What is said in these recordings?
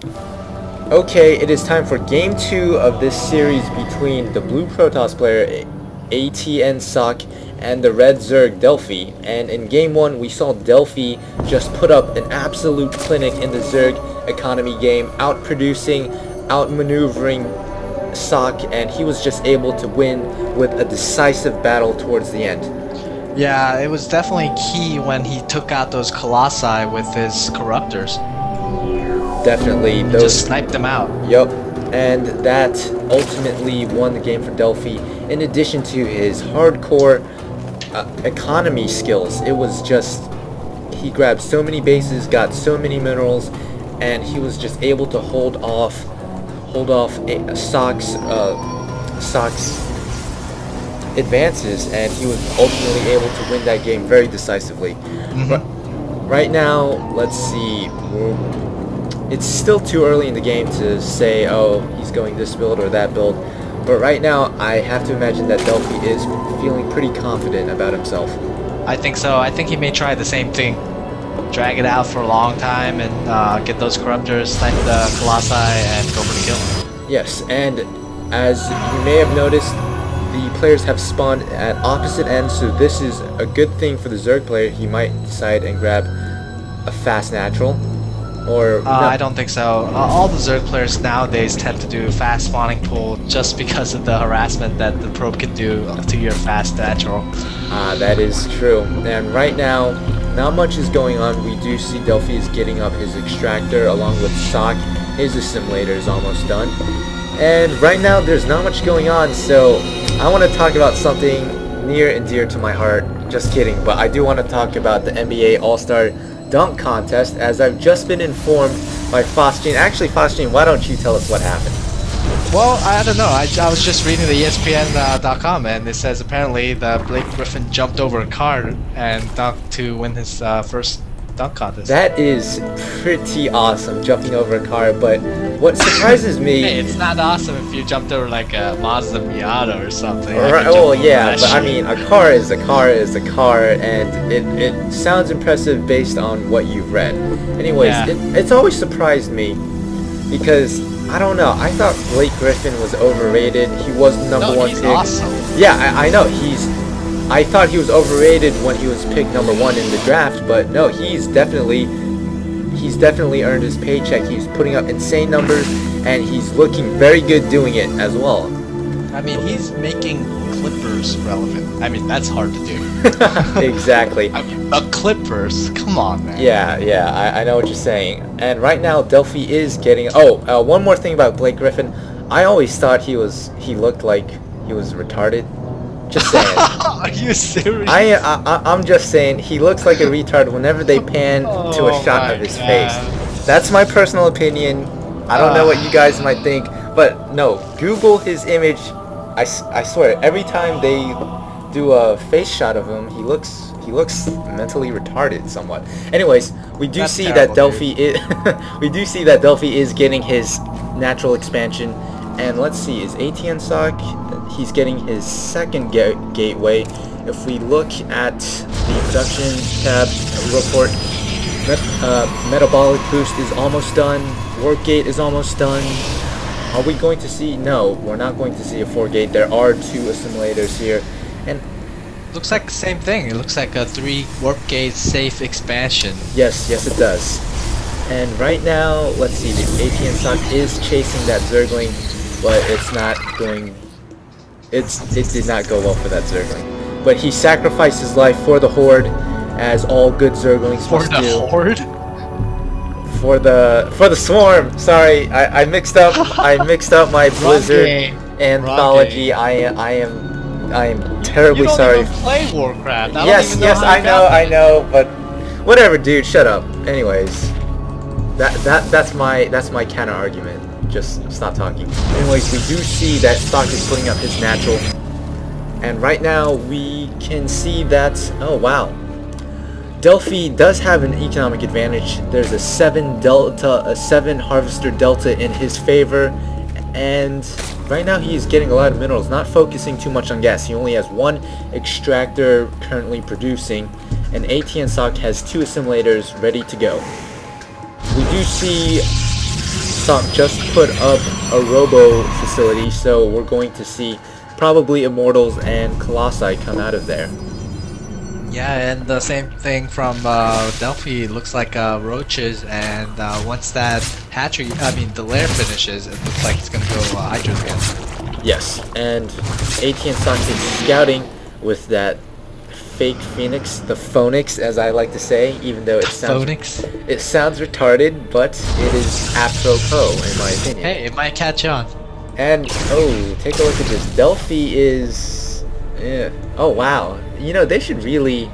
Okay, it is time for game 2 of this series between the blue Protoss player aTnSocke and the red Zerg Delphi. And in game 1 we saw Delphi just put up an absolute clinic in the Zerg economy game, outproducing, outmaneuvering Socke, and he was just able to win with a decisive battle towards the end. Yeah, it was definitely key when he took out those Colossi with his Corruptors. Definitely. He just sniped them out. Yup. And that ultimately won the game for Delphi. In addition to his hardcore economy skills, it was just, he grabbed so many bases, got so many minerals, and he was just able to hold off Socke's advances, and he was ultimately able to win that game very decisively. Right now, let's see. It's still too early in the game to say, oh, he's going this build or that build. But right now, I have to imagine that Delphi is feeling pretty confident about himself. I think so. I think he may try the same thing. Drag it out for a long time and get those Corruptors, snipe the Colossi, and go for the kill. Yes, and as you may have noticed, the players have spawned at opposite ends, so this is a good thing for the Zerg player. He might decide and grab a fast natural. Or I don't think so. All the Zerg players nowadays tend to do fast spawning pool just because of the harassment that the probe can do to your fast natural. That is true. And right now, not much is going on. We do see Delphi is getting up his extractor along with Socke. His assimilator is almost done. And right now, there's not much going on, so I want to talk about something near and dear to my heart. Just kidding, but I do want to talk about the NBA All-Star Dunk Contest, as I've just been informed by Faustine. Actually, Faustine, why don't you tell us what happened? Well, I don't know. I was just reading the ESPN.com, and it says apparently the Blake Griffin jumped over a car and dunked to win his first dunk contest. That is pretty awesome, jumping over a car, but what surprises me... Hey, it's not awesome if you jumped over like a Mazda Miata or something. Right, oh yeah, but I mean, a car is a car is a car, and it sounds impressive based on what you've read. Anyways, yeah. It's always surprised me, because, I don't know, I thought Blake Griffin was overrated. He was the number one he's pick. Awesome. Yeah, I know, I thought he was overrated when he was picked number 1 in the draft, but no, he's definitely earned his paycheck. He's putting up insane numbers, and he's looking very good doing it as well. I mean, he's making Clippers relevant. I mean, that's hard to do. Exactly. I mean, the Clippers, come on, man. Yeah, I know what you're saying. And right now, Delphi is getting... Oh, one more thing about Blake Griffin. I always thought he looked like he was retarded. Just saying. Are you serious? I'm just saying, he looks like a retard whenever they pan to a shot of his face. That's my personal opinion. I don't know what you guys might think, but no, Google his image. I swear, every time they do a face shot of him, he looks mentally retarded somewhat. Anyways, we do see that Delphi is getting his natural expansion. And let's see, is aTnSocke, he's getting his second gateway. If we look at the production tab report, metabolic boost is almost done, warp gate is almost done. Are we going to see? No, we're not going to see a 4-gate. There are 2 assimilators here, and looks like the same thing. It looks like a 3 warp gate safe expansion. Yes it does. And right now, let's see, aTnSocke is chasing that Zergling, but it's not going... It did not go well for that Zergling. But he sacrificed his life for the Horde, as all good Zerglings must do. For the Horde? For the Swarm! Sorry, I mixed up my Blizzard anthology. I am terribly sorry. You don't even play Warcraft. Yes, I know, but whatever, dude, shut up. Anyways, that's my counter argument. Just stop talking. Anyways, we do see that Socke is putting up his natural, and right now we can see that, oh wow, Delphi does have an economic advantage. There's a 7 harvester delta in his favor, and right now he's getting a lot of minerals, not focusing too much on gas. He only has 1 extractor currently producing, and aTnSocke has 2 assimilators ready to go. We do see aTnSocke just put up a robo facility, so we're going to see probably Immortals and Colossi come out of there. Yeah, and the same thing from Delphi. Looks like roaches, and once that hatchery, the lair finishes, it looks like it's gonna go Hydras again. Yes, and aTnSocke is scouting with that fake phoenix, the phonix as I like to say, even though it sounds retarded, but it is apropos in my opinion. Hey, it might catch on. And oh, take a look at this. Delphi is oh wow. You know, they should really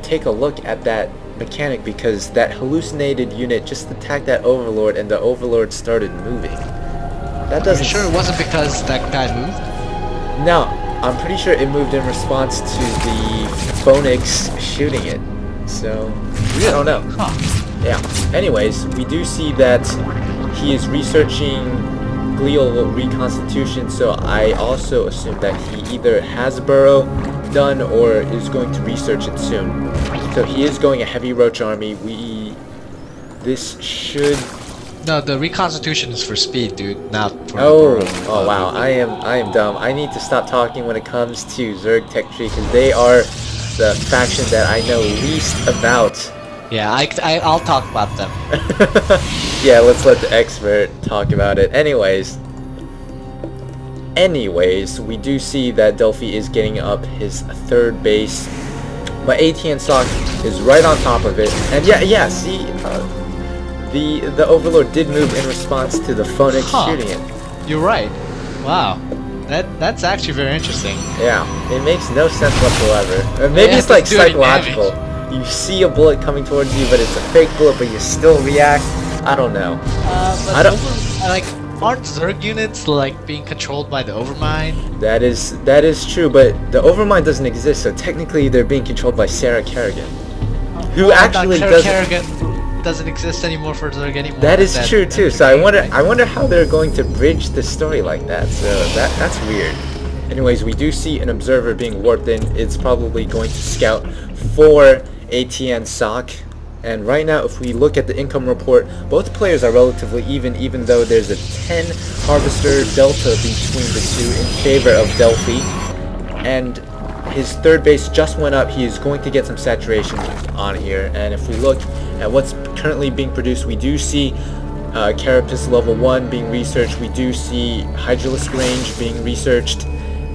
take a look at that mechanic, because that hallucinated unit just attacked that Overlord and the Overlord started moving. That doesn't. Are you sure it wasn't because that guy moved? No, I'm pretty sure it moved in response to the Phoenix shooting it. So, I don't know. Huh. Yeah. Anyways, we do see that he is researching glial reconstitution, so I also assume that he either has a burrow done or is going to research it soon. So he is going a heavy roach army. This should... No, the reconstitution is for speed, dude, not for oh, the burrow. Oh wow, I am dumb. I need to stop talking when it comes to Zerg Tech Tree, because they are the faction that I know least about. Yeah, I'll talk about them. Yeah, let's let the expert talk about it. Anyways, we do see that Delphi is getting up his third base, but aTnSocke is right on top of it. And yeah, see, the Overlord did move in response to the Phoenix shooting it. You're right. Wow, that's actually very interesting. Yeah, it makes no sense whatsoever. Maybe it's like psychological. You see a bullet coming towards you, but it's a fake bullet, but you still react. I don't know. But aren't Zerg units like being controlled by the Overmind? That is true, but the Overmind doesn't exist, so technically they're being controlled by Sarah Kerrigan, who actually doesn't exist anymore for Zerg anymore. That is true too. So I wonder how they're going to bridge the story like that. So that's weird. Anyways, we do see an observer being warped in. It's probably going to scout for aTnSocke. And right now, if we look at the income report, both players are relatively even though there's a 10 harvester delta between the two in favor of Delphi. And his third base just went up. He is going to get some saturation on here. And if we look at what's currently being produced, we do see Carapace level 1 being researched. We do see Hydralisk range being researched.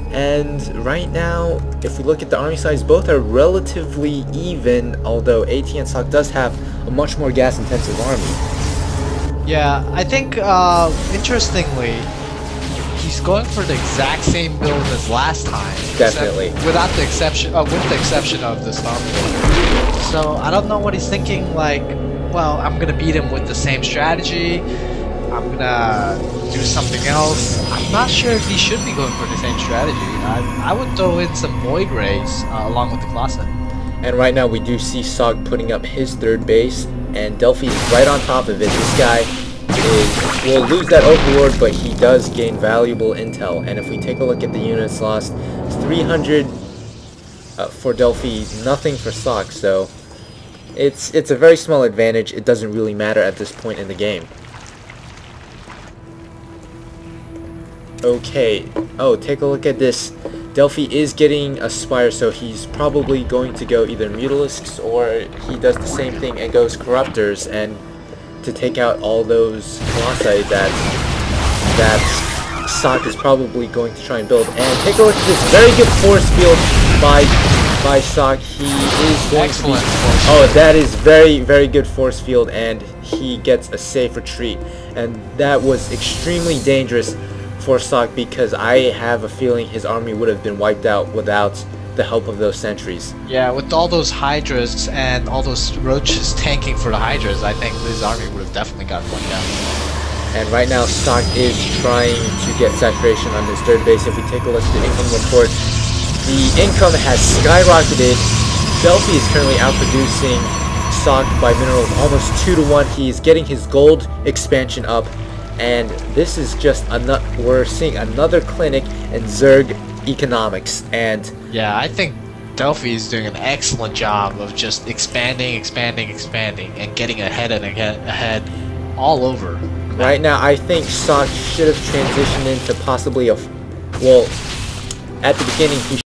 And right now, if we look at the army size, both are relatively even, although aTnSocke does have a much more gas-intensive army. Yeah, I think, interestingly, he's going for the exact same build as last time. Definitely. With the exception of the Stormlord. So, I don't know what he's thinking, like, well, I'm gonna beat him with the same strategy. I'm gonna do something else. I'm not sure if he should be going for the same strategy. I would throw in some Void Rays along with the Colossi. And right now we do see Socke putting up his third base, and Delphi is right on top of it. This guy will lose that Overlord, but he does gain valuable intel. And if we take a look at the units lost, it's 300 for Delphi, nothing for Socke. So it's a very small advantage. It doesn't really matter at this point in the game. Okay, oh, take a look at this. Delphi is getting a Spire, so he's probably going to go either Mutalisks, or he does the same thing and goes Corruptors, and to take out all those Colossi that Socke is probably going to try and build. And take a look at this very good force field by Socke. He is going to be... Oh, that is very good force field, and he gets a safe retreat. And that was extremely dangerous for Socke, because I have a feeling his army would have been wiped out without the help of those sentries. Yeah, with all those Hydras and all those Roaches tanking for the Hydras, I think his army would have definitely gotten wiped out. And right now Socke is trying to get saturation on his third base. If we take a look at the income report, the income has skyrocketed. Delphi is currently outproducing Socke by minerals almost 2-to-1. He's getting his gold expansion up. And this is just we're seeing another clinic in Zerg economics. And yeah, I think Delphi is doing an excellent job of just expanding, and getting ahead and ahead. all over. Right now, I think Socke should have transitioned into possibly well, at the beginning he